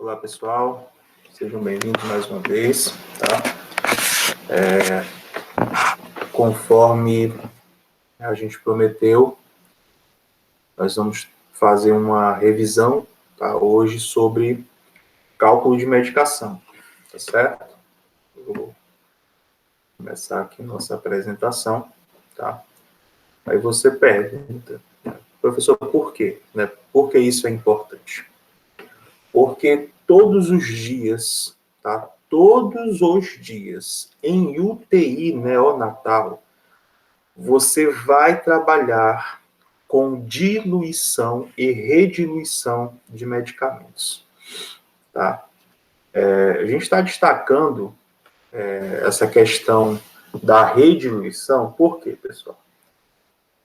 Olá, pessoal. Sejam bem-vindos mais uma vez, tá? Conforme a gente prometeu, nós vamos fazer uma revisão, tá? Hoje sobre cálculo de medicação, tá certo? Eu vou começar aqui nossa apresentação, tá? Aí você pergunta, professor, por quê? Né? Por que isso é importante? Porque todos os dias, tá? Todos os dias, em UTI neonatal, você vai trabalhar com diluição e rediluição de medicamentos, tá? A gente está destacando essa questão da rediluição, por quê, pessoal?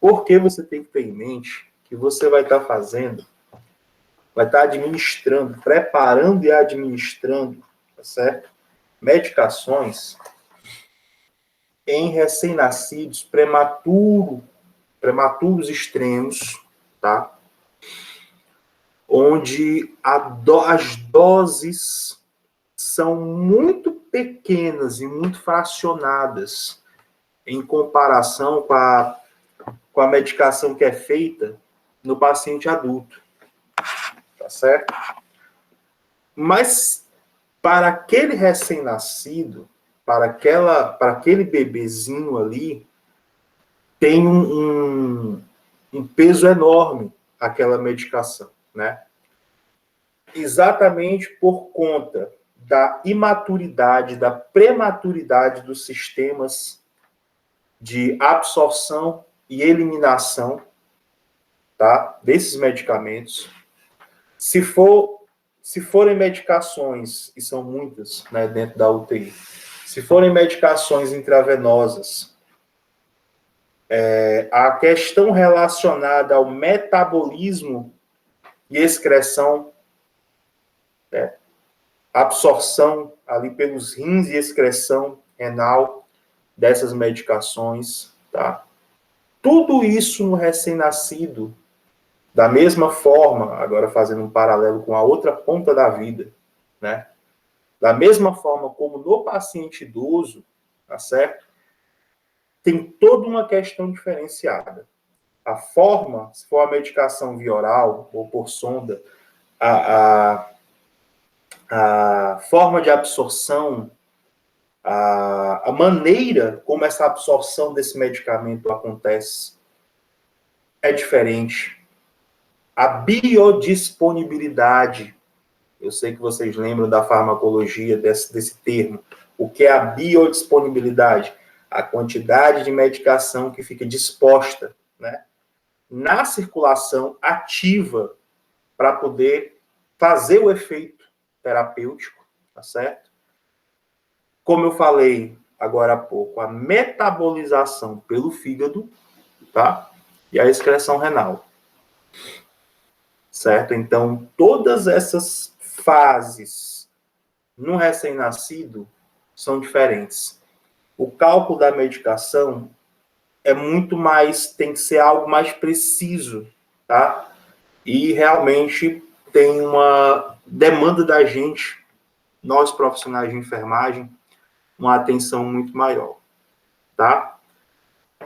Porque você tem que ter em mente que você vai estar fazendo, vai estar administrando, preparando e administrando, tá certo? Medicações em recém-nascidos prematuros extremos, tá? Onde as doses são muito pequenas e muito fracionadas em comparação com a medicação que é feita no paciente adulto, tá certo? Mas para aquele recém-nascido, para aquele bebezinho ali, tem um peso enorme aquela medicação, né? Exatamente por conta da imaturidade, da prematuridade dos sistemas de absorção e eliminação, tá? Desses medicamentos. Se forem medicações, e são muitas, né, dentro da UTI, se forem medicações intravenosas, a questão relacionada ao metabolismo e excreção, absorção ali pelos rins e excreção renal dessas medicações, tá? Tudo isso no recém-nascido, da mesma forma, agora fazendo um paralelo com a outra ponta da vida, né? Da mesma forma como no paciente idoso, tá certo? Tem toda uma questão diferenciada. A forma, se for a medicação via oral ou por sonda, a forma de absorção, a maneira como essa absorção desse medicamento acontece é diferente. A biodisponibilidade, eu sei que vocês lembram da farmacologia desse termo. O que é a biodisponibilidade? A quantidade de medicação que fica disposta, né, na circulação ativa para poder fazer o efeito terapêutico, tá certo? Como eu falei agora há pouco, a metabolização pelo fígado, tá? E a excreção renal. Certo? Então, todas essas fases no recém-nascido são diferentes. O cálculo da medicação é muito mais, tem que ser algo mais preciso, tá? E realmente tem uma demanda da gente, nós profissionais de enfermagem, uma atenção muito maior, tá?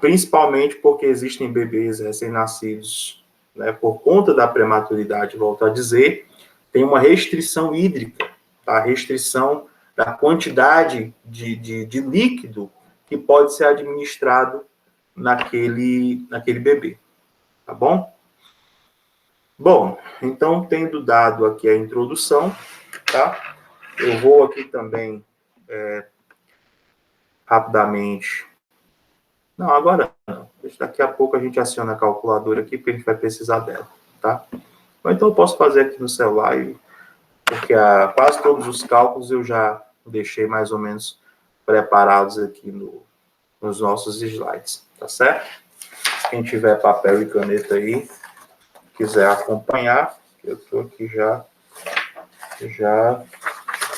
Principalmente porque existem bebês recém-nascidos, né, por conta da prematuridade, volto a dizer, tem uma restrição hídrica, tá? Restrição da quantidade de líquido que pode ser administrado naquele bebê, tá bom? Bom, então, tendo dado aqui a introdução, tá? Eu vou aqui também, rapidamente... Não, agora não. Daqui a pouco a gente aciona a calculadora aqui, porque a gente vai precisar dela, tá? Ou então eu posso fazer aqui no celular, porque quase todos os cálculos eu já deixei mais ou menos preparados aqui nos nossos slides, tá certo? Quem tiver papel e caneta aí, quiser acompanhar, eu estou aqui já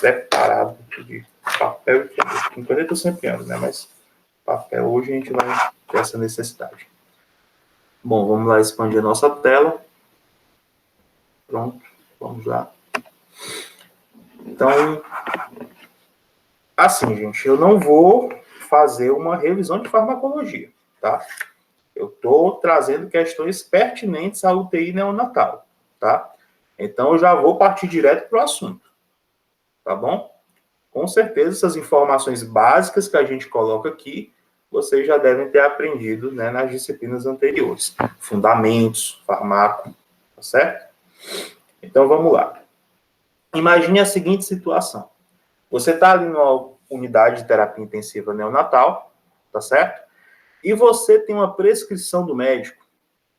preparado de papel e caneta. Com caneta eu sempre ando, né? Mas papel hoje a gente vai ter essa necessidade. Bom, vamos lá expandir a nossa tela. Pronto, vamos lá. Então, assim, gente, eu não vou fazer uma revisão de farmacologia, tá? Eu estou trazendo questões pertinentes à UTI neonatal, tá? Então, eu já vou partir direto para o assunto, tá bom? Com certeza, essas informações básicas que a gente coloca aqui, vocês já devem ter aprendido, né, nas disciplinas anteriores. Fundamentos, farmaco, tá certo? Então, vamos lá. Imagine a seguinte situação. Você está ali numa unidade de terapia intensiva neonatal, tá certo? E você tem uma prescrição do médico,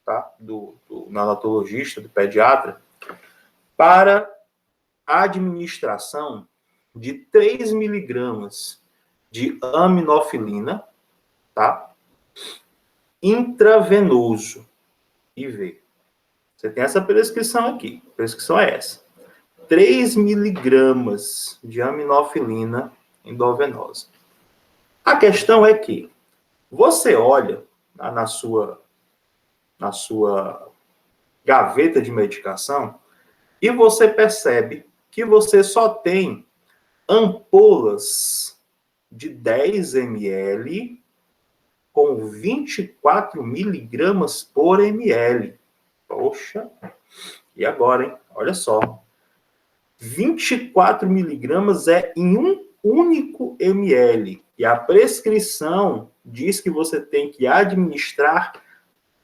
tá? Do neonatologista, do pediatra, para a administração de 3 miligramas de aminofilina, tá? Intravenoso, IV. Você tem essa prescrição aqui. A prescrição é essa. 3 miligramas de aminofilina endovenosa. A questão é que você olha na sua gaveta de medicação e você percebe que você só tem ampolas de 10 ml com 24 miligramas por ml. Poxa, e agora, hein? Olha só. 24 miligramas é em um único ml. E a prescrição diz que você tem que administrar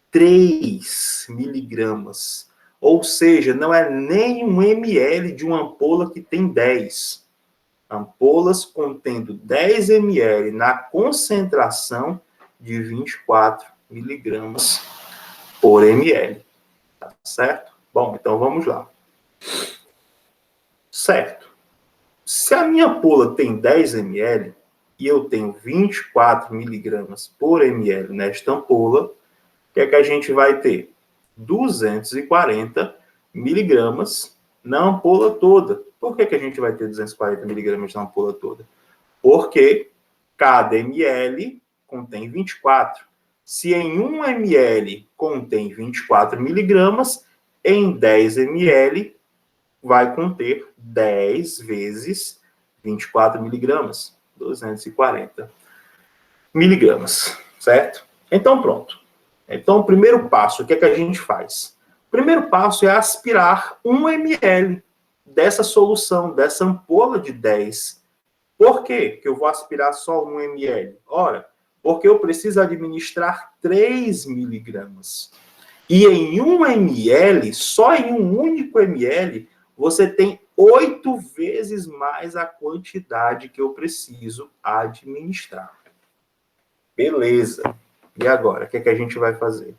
3 miligramas. Ou seja, não é nem um ml de uma ampola que tem 10. Ampolas contendo 10 ml na concentração de 24 miligramas por ml. Tá certo? Bom, então vamos lá. Certo. Se a minha ampola tem 10 ml e eu tenho 24 miligramas por ml nesta ampola, o que é que a gente vai ter? 240 miligramas na ampola toda. Por que a gente vai ter 240 miligramas na ampola toda? Porque cada ml contém 24. Se em 1 ml contém 24 miligramas, em 10 ml vai conter 10 vezes 24 miligramas, 240 miligramas, certo? Então, pronto. Então, o primeiro passo, o que é que a gente faz? O primeiro passo é aspirar 1 ml dessa solução, dessa ampola de 10. Por quê que eu vou aspirar só 1 ml? Ora, porque eu preciso administrar 3 miligramas. E em 1 ml, só em um único ml, você tem 8 vezes mais a quantidade que eu preciso administrar. Beleza. E agora, o que é que a gente vai fazer?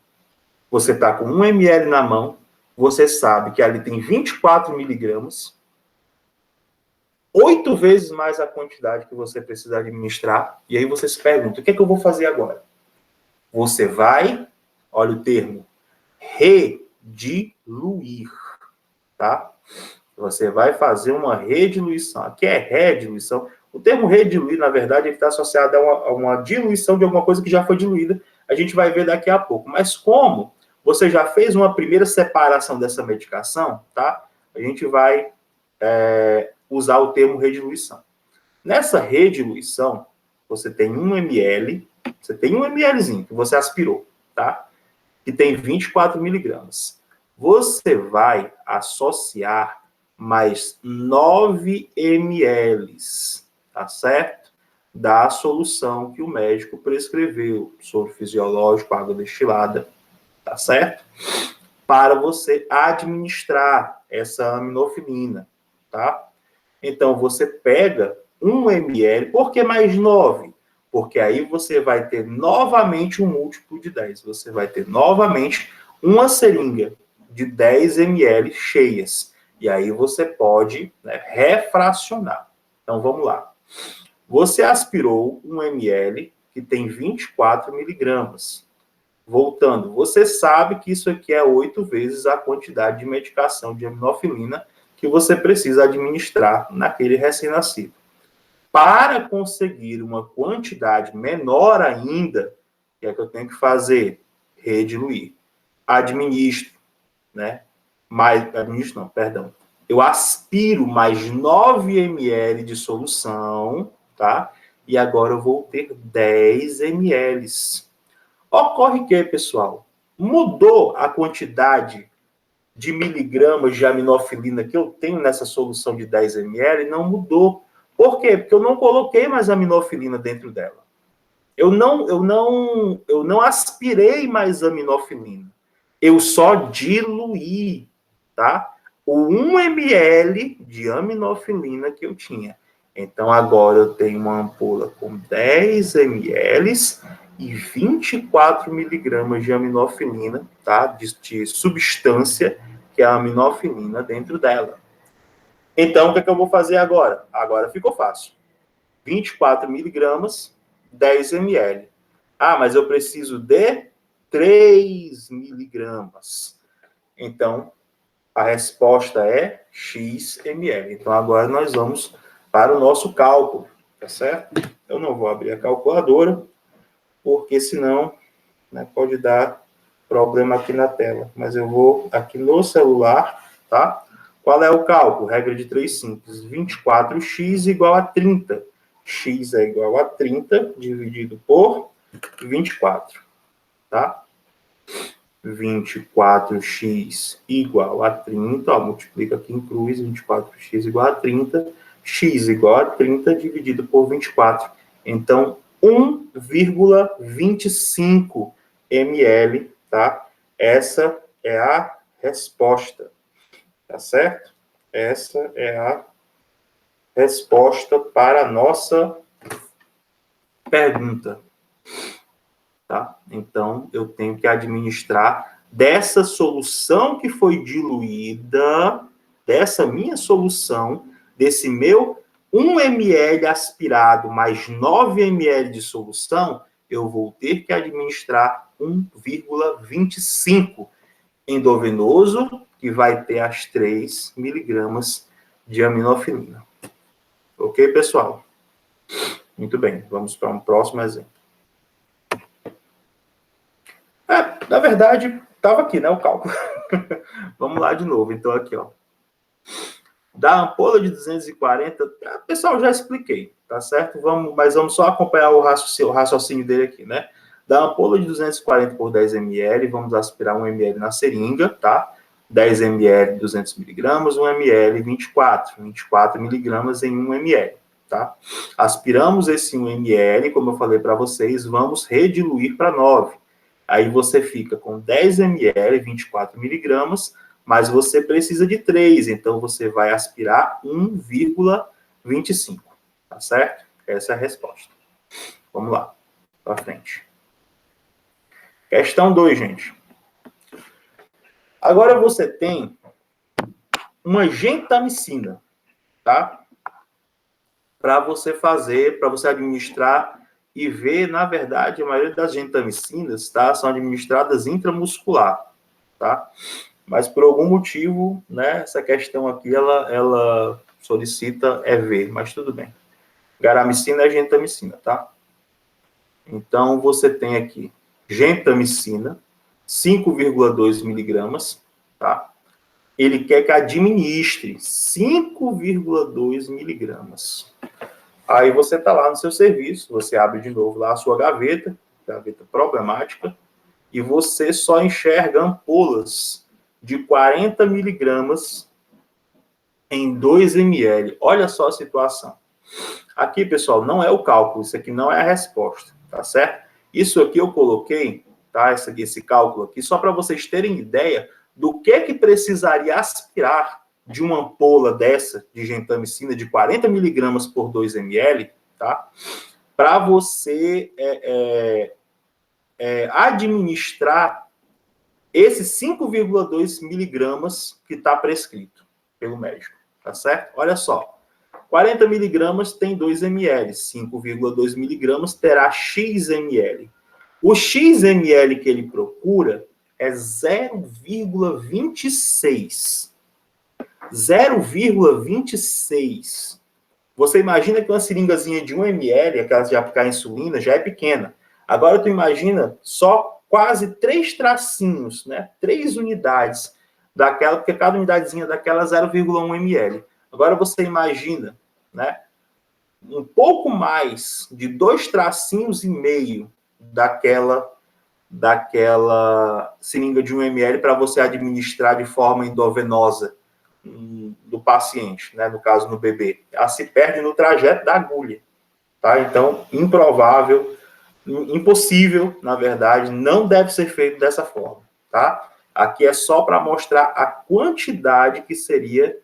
Você está com 1 ml na mão, você sabe que ali tem 24 miligramas, 8 vezes mais a quantidade que você precisa administrar, e aí você se pergunta, o que é que eu vou fazer agora? Você vai, olha o termo, rediluir, tá? Você vai fazer uma rediluição. Aqui é rediluição. O termo rediluir, na verdade, ele está associado a uma diluição de alguma coisa que já foi diluída. A gente vai ver daqui a pouco. Mas como você já fez uma primeira separação dessa medicação, tá? A gente vai usar o termo rediluição. Nessa rediluição, você tem 1 ml, você tem 1 mlzinho que você aspirou, tá? Que tem 24 miligramas. Você vai associar mais 9 ml, tá certo? Da solução que o médico prescreveu, soro fisiológico, água destilada, tá certo? Para você administrar essa aminofilina, tá? Então, você pega 1 ml, por que mais 9? Porque aí você vai ter novamente um múltiplo de 10. Você vai ter novamente uma seringa de 10 ml cheias. E aí você pode, né, refracionar. Então, vamos lá. Você aspirou 1 ml que tem 24 miligramas. Voltando, você sabe que isso aqui é 8 vezes a quantidade de medicação de aminofilina que você precisa administrar naquele recém-nascido. Para conseguir uma quantidade menor ainda, o que é que eu tenho que fazer? Rediluir. Administro, né? Administro não, perdão. eu aspiro mais 9 ml de solução, tá? E agora eu vou ter 10 ml. Ocorre que, pessoal, mudou a quantidade de miligramas de aminofilina que eu tenho nessa solução de 10 ml? Não mudou. Por quê? Porque eu não coloquei mais aminofilina dentro dela. Eu não aspirei mais aminofilina. Eu só diluí, tá? O 1 ml de aminofilina que eu tinha. Então, agora eu tenho uma ampola com 10 ml e 24 miligramas de aminofilina, tá? De substância, que é a aminofilina dentro dela. Então, o que é que eu vou fazer agora? Agora ficou fácil. 24 miligramas, 10 ml. Ah, mas eu preciso de 3 miligramas. Então, a resposta é x ml. Então, agora nós vamos para o nosso cálculo, tá certo? Eu não vou abrir a calculadora, porque senão, né, pode dar problema aqui na tela. Mas eu vou aqui no celular, tá? Qual é o cálculo? Regra de 3 simples. 24x igual a 30. X é igual a 30 dividido por 24, tá? 24x igual a 30, ó, multiplica aqui em cruz, 24x igual a 30, x igual a 30 dividido por 24. Então, 1,25 ml, tá? Essa é a resposta, tá certo? Essa é a resposta para a nossa pergunta. Tá? Então, eu tenho que administrar dessa solução que foi diluída, dessa minha solução, desse meu 1 ml aspirado mais 9 ml de solução, eu vou ter que administrar 1,25 endovenoso, que vai ter as 3 miligramas de aminofilina. Ok, pessoal? Muito bem, vamos para um próximo exemplo. Na verdade, estava aqui, né, o cálculo. Vamos lá de novo. Então, aqui, ó. Da ampola de 240, pessoal, já expliquei, tá certo? Mas vamos só acompanhar o raciocínio dele aqui, né? Da ampola de 240 por 10 ml, vamos aspirar 1 ml na seringa, tá? 10 ml, 200 miligramas, 1 ml, 24 miligramas em 1 ml, tá? Aspiramos esse 1 ml, como eu falei para vocês, vamos rediluir para 9. Aí você fica com 10 ml, 24 miligramas, mas você precisa de 3, então você vai aspirar 1,25, tá certo? Essa é a resposta. Vamos lá, para frente. Questão 2, gente. Agora você tem uma gentamicina, tá? Para você fazer, para você administrar e ver, na verdade, a maioria das gentamicinas, tá, são administradas intramuscular, tá? Mas por algum motivo, né, essa questão aqui, ela solicita EV, mas tudo bem. Garamicina é gentamicina, tá? Então, você tem aqui gentamicina, 5,2 miligramas, tá? Ele quer que administre 5,2 miligramas. Aí você está lá no seu serviço, você abre de novo lá a sua gaveta problemática, e você só enxerga ampolas de 40 miligramas em 2 ml. Olha só a situação. Aqui, pessoal, não é o cálculo, isso aqui não é a resposta, tá certo? Isso aqui eu coloquei, tá? Esse cálculo aqui, só para vocês terem ideia do que precisaria aspirar de uma ampola dessa de gentamicina de 40 miligramas por 2 ml, tá? Para você administrar esses 5,2 miligramas que está prescrito pelo médico, tá certo? Olha só, 40 miligramas tem 2 ml, 5,2 miligramas terá x ml. O x ml que ele procura é 0,26. 0,26. Você imagina que uma seringazinha de 1 ml, aquelas de aplicar insulina, já é pequena. Agora tu imagina só quase 3 tracinhos, né? 3 unidades daquela, porque cada unidadezinha daquela é 0,1 ml. Agora você imagina, né, um pouco mais de 2,5 tracinhos daquela seringa de 1 ml para você administrar de forma endovenosa do paciente, né, no caso no bebê. Ela se perde no trajeto da agulha, tá? Então, improvável, impossível, na verdade, não deve ser feito dessa forma, tá? Aqui é só para mostrar a quantidade que seria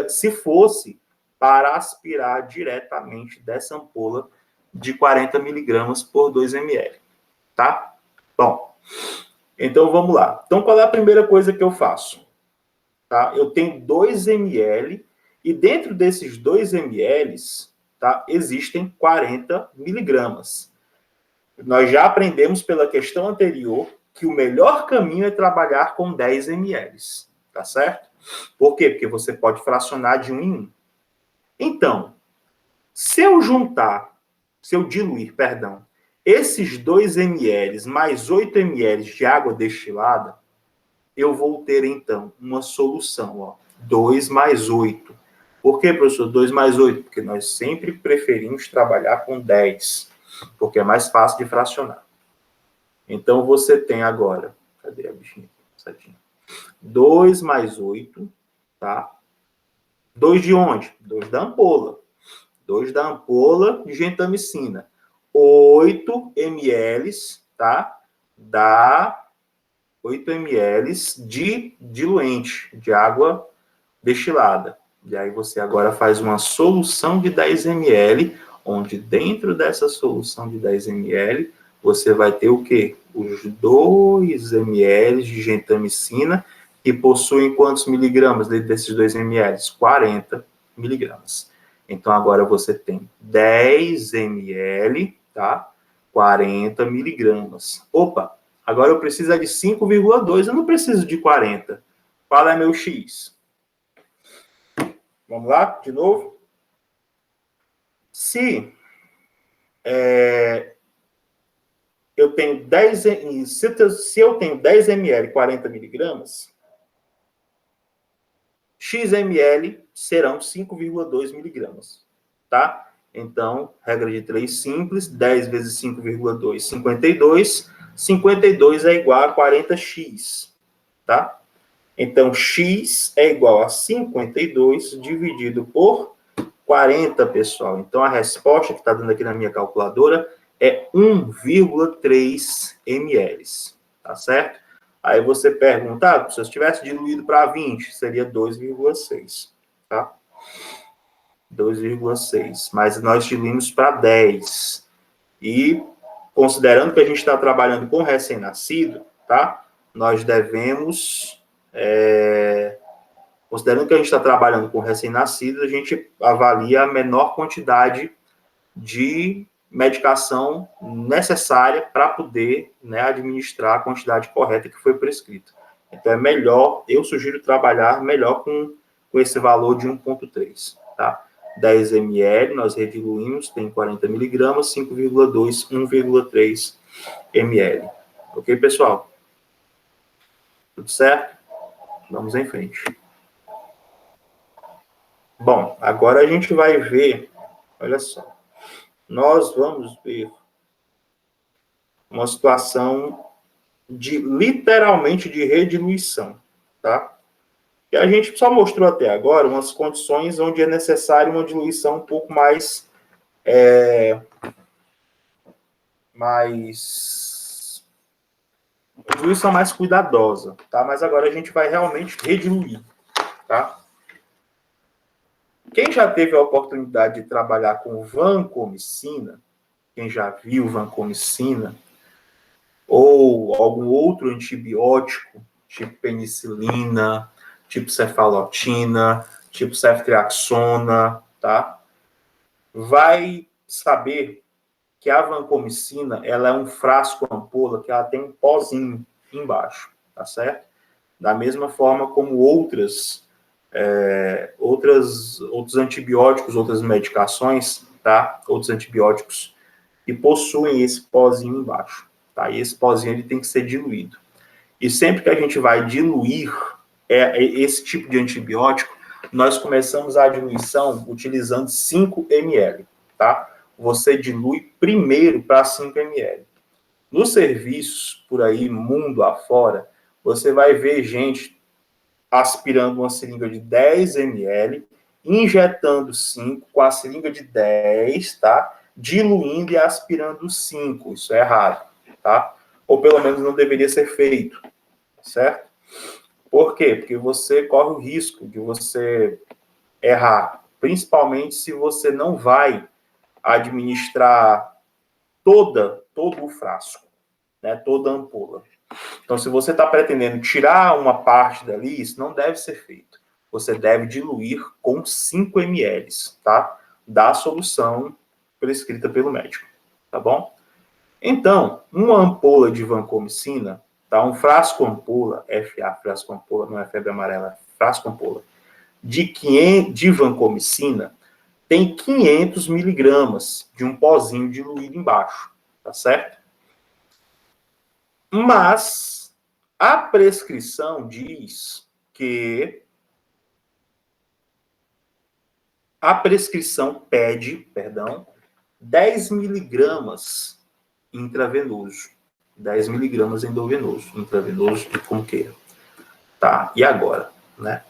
se fosse para aspirar diretamente dessa ampola de 40 miligramas por 2 ml, tá? Bom, então vamos lá. Então, qual é a primeira coisa que eu faço? Tá? Eu tenho 2 ml e dentro desses 2 ml, tá, existem 40 miligramas. Nós já aprendemos pela questão anterior que o melhor caminho é trabalhar com 10 ml, tá certo? Por quê? Porque você pode fracionar de 1 em 1. Então, se eu diluir, esses 2 ml mais 8 ml de água destilada, eu vou ter, então, uma solução, ó, 2 mais 8. Por que, professor, 2 mais 8? Porque nós sempre preferimos trabalhar com 10, porque é mais fácil de fracionar. Então, você tem agora, cadê a bichinha aqui? 2 mais 8, tá? 2 de onde? 2 da ampola. 2 da ampola de gentamicina. 8 ml, tá? Dá 8 ml de diluente, de água destilada. E aí você agora faz uma solução de 10 ml, onde dentro dessa solução de 10 ml, você vai ter o quê? Os 2 ml de gentamicina, que possuem quantos miligramas dentro desses 2 ml? 40 miligramas. Então, agora você tem 10 ml, tá? 40 miligramas. Opa, agora eu preciso de 5,2, eu não preciso de 40. Qual é meu X? Vamos lá, de novo? Se eu tenho 10, se eu tenho 10 ml, 40 miligramas, XML serão 5,2 miligramas, tá? Então, regra de 3 simples, 10 vezes 5,2, 52. 52 é igual a 40x, tá? Então, x é igual a 52 dividido por 40, pessoal. Então, a resposta que está dando aqui na minha calculadora é 1,3 ml, tá certo? Aí você pergunta, se eu tivesse diluído para 20, seria 2,6, tá? 2,6. Mas nós diluímos para 10. E, considerando que a gente está trabalhando com recém-nascido, tá? Nós devemos... Considerando que a gente está trabalhando com recém-nascido, a gente avalia a menor quantidade de medicação necessária para poder, né, administrar a quantidade correta que foi prescrita. Então, é melhor, eu sugiro trabalhar melhor com esse valor de 1,3, tá? 10 ml, nós rediluímos, tem 40 miligramas, 5,2, 1,3 ml. Ok, pessoal? Tudo certo? Vamos em frente. Bom, agora a gente vai ver, olha só, nós vamos ver uma situação de, literalmente, de rediluição, tá? E a gente só mostrou até agora umas condições onde é necessário uma diluição um pouco mais diluição mais cuidadosa, tá? Mas agora a gente vai realmente rediluir, tá? Quem já teve a oportunidade de trabalhar com vancomicina, quem já viu vancomicina, ou algum outro antibiótico, tipo penicilina, tipo cefalotina, tipo ceftriaxona, tá? Vai saber que a vancomicina, ela é um frasco ampola que ela tem um pozinho embaixo, tá certo? Da mesma forma como outros antibióticos, outras medicações, tá? Outros antibióticos que possuem esse pozinho embaixo, tá? E esse pozinho ele tem que ser diluído. E sempre que a gente vai diluir, esse tipo de antibiótico, nós começamos a diluição utilizando 5 ml, tá? Você dilui primeiro para 5 ml. Nos serviços, por aí, mundo afora, você vai ver gente aspirando uma seringa de 10 ml, injetando 5 com a seringa de 10, tá? Diluindo e aspirando 5. Isso é errado, tá? Ou pelo menos não deveria ser feito, certo? Por quê? Porque você corre o risco de você errar, principalmente se você não vai administrar todo o frasco, né? Toda a ampola. Então, se você está pretendendo tirar uma parte dali, isso não deve ser feito. Você deve diluir com 5 ml, tá? Da solução prescrita pelo médico, tá bom? Então, uma ampola de vancomicina, tá? Um frasco ampola, FA, frasco ampola, não é febre amarela, frasco ampola, de vancomicina, tem 500 miligramas de um pozinho diluído embaixo, tá certo? Mas a prescrição diz que a prescrição pede, 10 miligramas intravenoso, 10 miligramas endovenoso, intravenoso, como queira. Tá, e agora, né?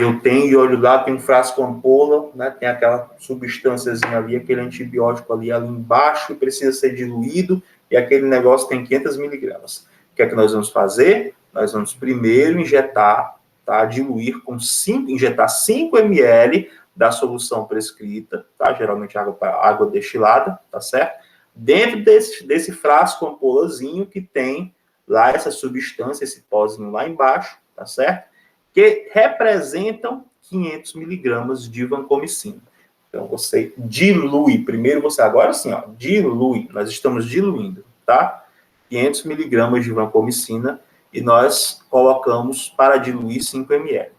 Eu tenho, e olho lá, tem um frasco ampola, né? Tem aquela substânciazinha ali, aquele antibiótico ali embaixo, que precisa ser diluído, e aquele negócio tem 500 miligramas. O que é que nós vamos fazer? Nós vamos primeiro injetar, tá? Diluir com 5, injetar 5 ml da solução prescrita, tá? Geralmente água destilada, tá certo? Dentro desse frasco ampolazinho que tem lá essa substância, esse pozinho lá embaixo, tá certo? Que representam 500 miligramas de vancomicina. Então, você dilui, primeiro você, agora sim, ó, dilui, nós estamos diluindo, tá? 500 miligramas de vancomicina e nós colocamos para diluir 5 ml.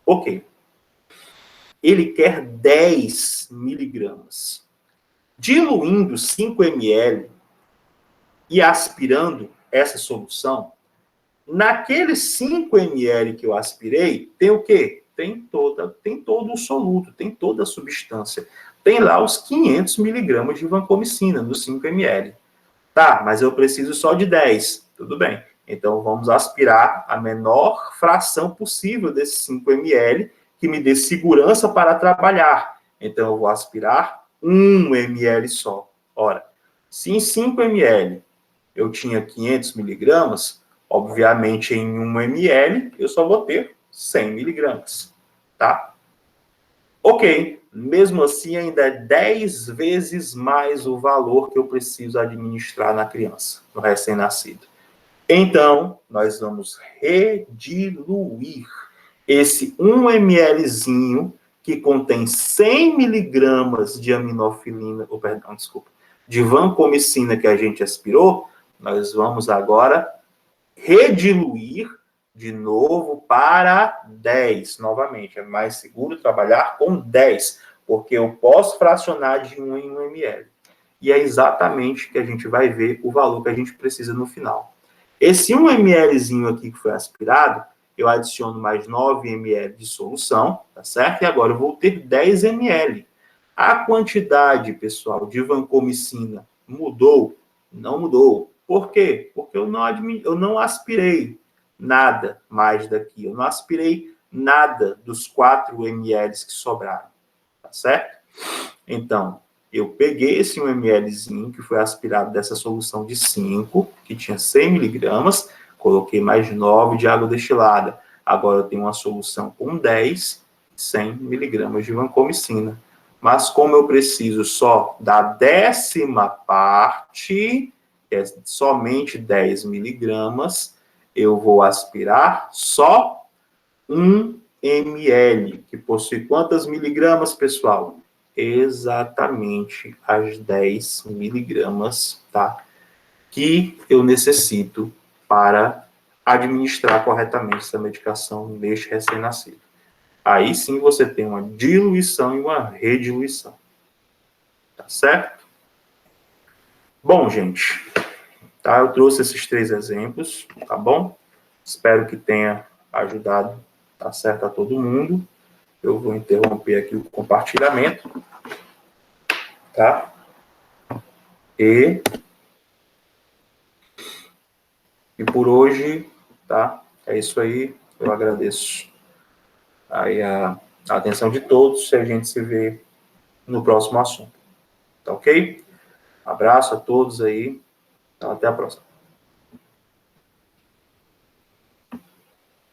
Ok. Ele quer 10 miligramas. Diluindo 5 ml e aspirando essa solução, naqueles 5 ml que eu aspirei, tem o quê? Tem todo o soluto, tem toda a substância. Tem lá os 500 miligramas de vancomicina nos 5 ml. Tá, mas eu preciso só de 10. Tudo bem. Então, vamos aspirar a menor fração possível desses 5 ml, que me dê segurança para trabalhar. Então, eu vou aspirar 1 ml só. Ora, se em 5 ml eu tinha 500 miligramas, obviamente, em 1 ml, eu só vou ter 100 miligramas, tá? Ok, mesmo assim, ainda é 10 vezes mais o valor que eu preciso administrar na criança, no recém-nascido. Então, nós vamos rediluir esse 1 mlzinho que contém 100 miligramas de aminofilina, de vancomicina que a gente aspirou, nós vamos agora rediluir de novo para 10. Novamente, é mais seguro trabalhar com 10, porque eu posso fracionar de 1 em 1 ml. E é exatamente que a gente vai ver o valor que a gente precisa no final. Esse 1 mlzinho aqui que foi aspirado, eu adiciono mais 9 ml de solução, tá certo? E agora eu vou ter 10 ml. A quantidade, pessoal, de vancomicina mudou? Não mudou. Por quê? Porque eu não aspirei nada mais daqui. Eu não aspirei nada dos 4 ml que sobraram. Tá certo? Então, eu peguei esse 1 mlzinho que foi aspirado dessa solução de 5, que tinha 100 miligramas, coloquei mais 9 de água destilada. Agora eu tenho uma solução com 10, 100 miligramas de vancomicina. Mas como eu preciso só da 10ª parte, que é somente 10 miligramas, eu vou aspirar só 1 ml, que possui quantas miligramas, pessoal? Exatamente as 10 miligramas, tá? Que eu necessito para administrar corretamente essa medicação neste recém-nascido. Aí sim você tem uma diluição e uma rediluição. Tá certo? Bom, gente, tá? Eu trouxe esses 3 exemplos, tá bom? Espero que tenha ajudado, tá certo, a todo mundo. Eu vou interromper aqui o compartilhamento, tá? E por hoje, tá? É isso aí. Eu agradeço aí a atenção de todos. E a gente se vê no próximo assunto. Tá ok? Abraço a todos aí. Então, até a próxima.